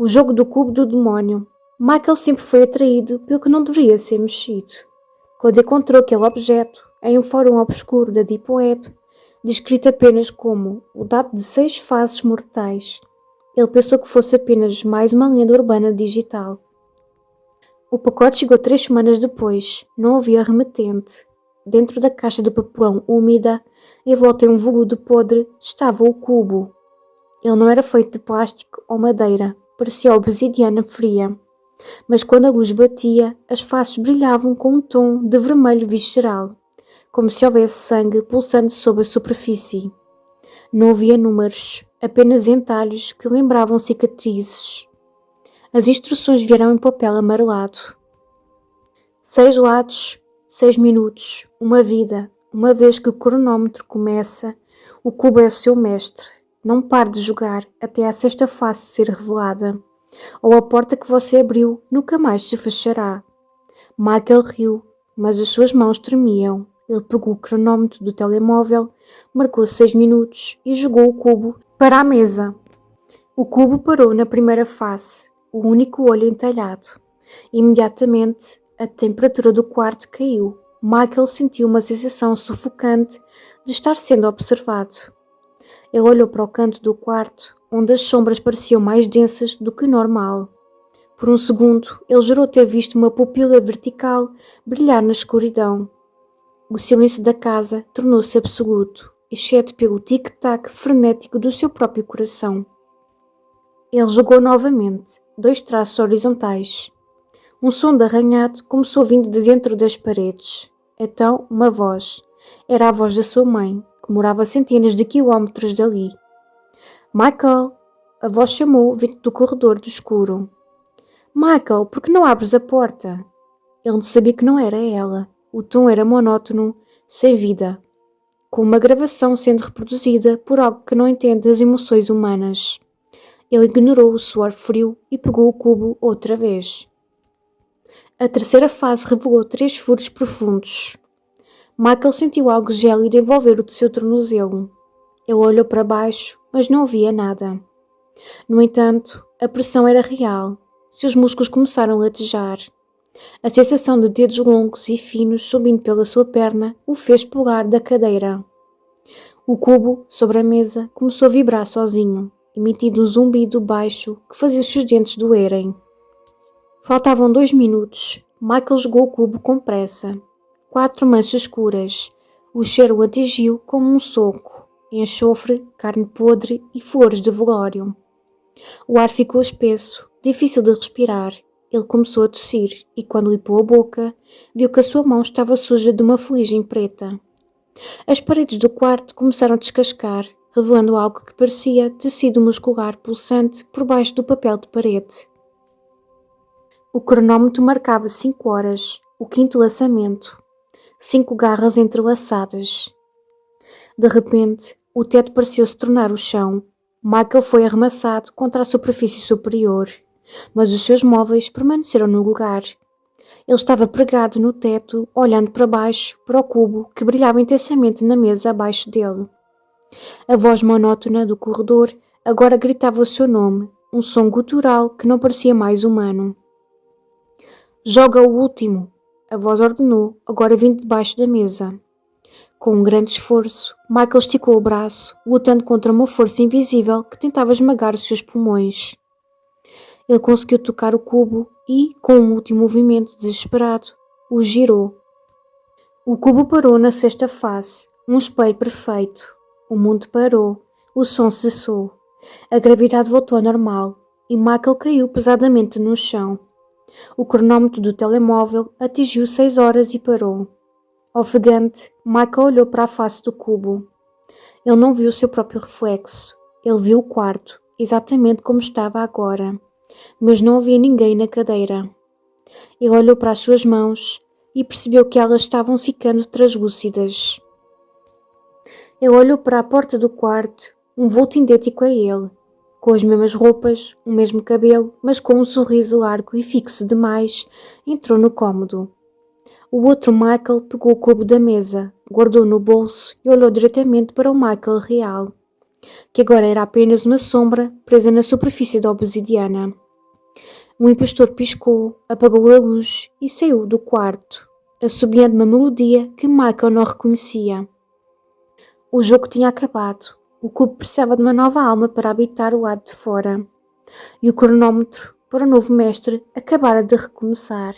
O jogo do cubo do demónio. Michael sempre foi atraído pelo que não deveria ser mexido. Quando encontrou aquele objeto em um fórum obscuro da Deep Web, descrito apenas como o dado de 6 faces mortais, ele pensou que fosse apenas mais uma lenda urbana digital. O pacote chegou 3 semanas depois. Não havia remetente. Dentro da caixa de papelão úmida, envolta em um veludo podre, estava o cubo. Ele não era feito de plástico ou madeira, parecia obsidiana fria. Mas quando a luz batia, as faces brilhavam com um tom de vermelho visceral, como se houvesse sangue pulsando sob a superfície. Não havia números, apenas entalhos que lembravam cicatrizes. As instruções vieram em papel amarelado. 6 lados, 6 minutos, uma vida. Uma vez que o cronómetro começa, o cubo é o seu mestre. Não pare de jogar até a sexta face ser revelada, ou a porta que você abriu nunca mais se fechará. Michael riu, mas as suas mãos tremiam. Ele pegou o cronómetro do telemóvel, marcou 6 minutos e jogou o cubo para a mesa. O cubo parou na primeira face, o único olho entalhado. Imediatamente, a temperatura do quarto caiu. Michael sentiu uma sensação sufocante de estar sendo observado. Ele olhou para o canto do quarto, onde as sombras pareciam mais densas do que normal. Por um segundo, ele jurou ter visto uma pupila vertical brilhar na escuridão. O silêncio da casa tornou-se absoluto, exceto pelo tic-tac frenético do seu próprio coração. Ele jogou novamente, 2 traços horizontais. Um som de arranhado começou vindo de dentro das paredes. Então, uma voz. Era a voz da sua mãe, que morava a centenas de quilómetros dali. Michael! A voz chamou vindo do corredor do escuro. Michael, por que não abres a porta? Ele sabia que não era ela. O tom era monótono, sem vida, com uma gravação sendo reproduzida por algo que não entende as emoções humanas. Ele ignorou o suor frio e pegou o cubo outra vez. A terceira fase revelou 3 furos profundos. Michael sentiu algo gélido envolver o seu tornozelo. Ele olhou para baixo, mas não via nada. No entanto, a pressão era real. Seus músculos começaram a latejar. A sensação de dedos longos e finos subindo pela sua perna o fez pular da cadeira. O cubo, sobre a mesa, começou a vibrar sozinho, emitindo um zumbido baixo que fazia os seus dentes doerem. Faltavam 2 minutos. Michael jogou o cubo com pressa. 4 manchas escuras. O cheiro o atingiu como um soco. Enxofre, carne podre e flores de velório. O ar ficou espesso, difícil de respirar. Ele começou a tossir e, quando limpou a boca, viu que a sua mão estava suja de uma fuligem preta. As paredes do quarto começaram a descascar, revelando algo que parecia tecido muscular pulsante por baixo do papel de parede. O cronómetro marcava 5 horas, o 5º lançamento. 5 garras entrelaçadas. De repente, o teto pareceu se tornar o chão. Michael foi arremessado contra a superfície superior, mas os seus móveis permaneceram no lugar. Ele estava pregado no teto, olhando para baixo, para o cubo que brilhava intensamente na mesa abaixo dele. A voz monótona do corredor agora gritava o seu nome, um som gutural que não parecia mais humano. Joga o último, a voz ordenou, agora vindo debaixo da mesa. Com um grande esforço, Michael esticou o braço, lutando contra uma força invisível que tentava esmagar os seus pulmões. Ele conseguiu tocar o cubo e, com um último movimento desesperado, o girou. O cubo parou na sexta face, um espelho perfeito. O mundo parou, o som cessou. A gravidade voltou ao normal e Michael caiu pesadamente no chão. O cronómetro do telemóvel atingiu 6 horas e parou. Ofegante, Michael olhou para a face do cubo. Ele não viu o seu próprio reflexo. Ele viu o quarto, exatamente como estava agora, mas não havia ninguém na cadeira. Ele olhou para as suas mãos e percebeu que elas estavam ficando translúcidas. Ele olhou para a porta do quarto, um vulto idêntico a ele, com as mesmas roupas, o mesmo cabelo, mas com um sorriso largo e fixo demais, entrou no cômodo. O outro Michael pegou o cubo da mesa, guardou no bolso e olhou diretamente para o Michael real, que agora era apenas uma sombra presa na superfície da obsidiana. O impostor piscou, apagou a luz e saiu do quarto, assobiando uma melodia que Michael não reconhecia. O jogo tinha acabado. O cubo precisava de uma nova alma para habitar o lado de fora. E o cronómetro, para o novo mestre, acabara de recomeçar.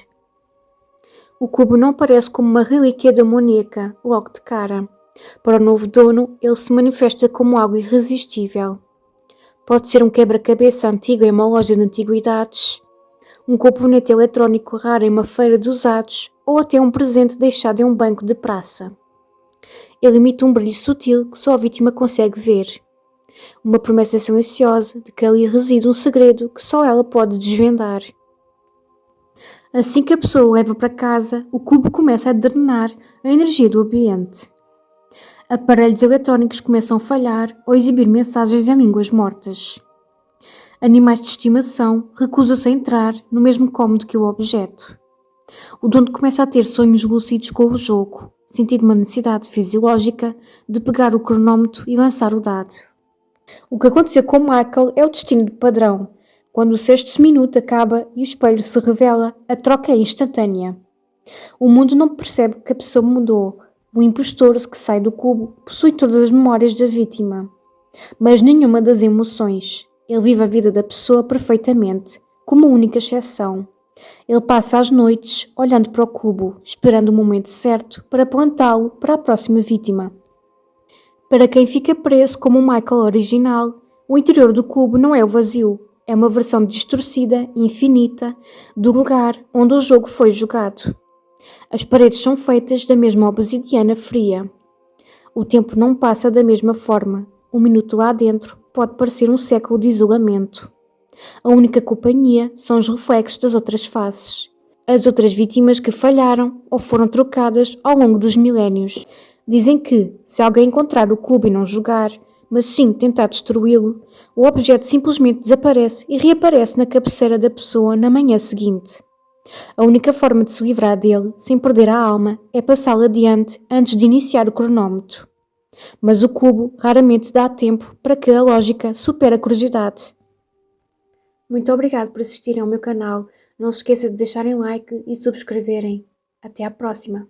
O cubo não parece como uma relíquia da Moneca, logo de cara. Para o novo dono, ele se manifesta como algo irresistível. Pode ser um quebra-cabeça antigo em uma loja de antiguidades, um componente eletrónico raro em uma feira de usados ou até um presente deixado em um banco de praça. Ele emite um brilho sutil que só a vítima consegue ver. Uma promessa silenciosa de que ali reside um segredo que só ela pode desvendar. Assim que a pessoa o leva para casa, o cubo começa a drenar a energia do ambiente. Aparelhos eletrónicos começam a falhar ou exibir mensagens em línguas mortas. Animais de estimação recusam-se a entrar no mesmo cômodo que o objeto. O dono começa a ter sonhos lúcidos com o jogo, sentindo uma necessidade fisiológica de pegar o cronómetro e lançar o dado. O que aconteceu com Michael é o destino do padrão. Quando o sexto minuto acaba e o espelho se revela, a troca é instantânea. O mundo não percebe que a pessoa mudou. O impostor que sai do cubo possui todas as memórias da vítima, mas nenhuma das emoções. Ele vive a vida da pessoa perfeitamente, como única exceção. Ele passa as noites olhando para o cubo, esperando o momento certo para plantá-lo para a próxima vítima. Para quem fica preso como o Michael original, o interior do cubo não é o vazio, é uma versão distorcida, infinita, do lugar onde o jogo foi jogado. As paredes são feitas da mesma obsidiana fria. O tempo não passa da mesma forma. Um minuto lá dentro pode parecer um século de isolamento. A única companhia são os reflexos das outras faces. As outras vítimas que falharam ou foram trocadas ao longo dos milénios. Dizem que, se alguém encontrar o cubo e não jogar, mas sim tentar destruí-lo, o objeto simplesmente desaparece e reaparece na cabeceira da pessoa na manhã seguinte. A única forma de se livrar dele, sem perder a alma, é passá-lo adiante antes de iniciar o cronómetro. Mas o cubo raramente dá tempo para que a lógica supere a curiosidade. Muito obrigado por assistirem ao meu canal. Não se esqueça de deixarem like e subscreverem. Até à próxima!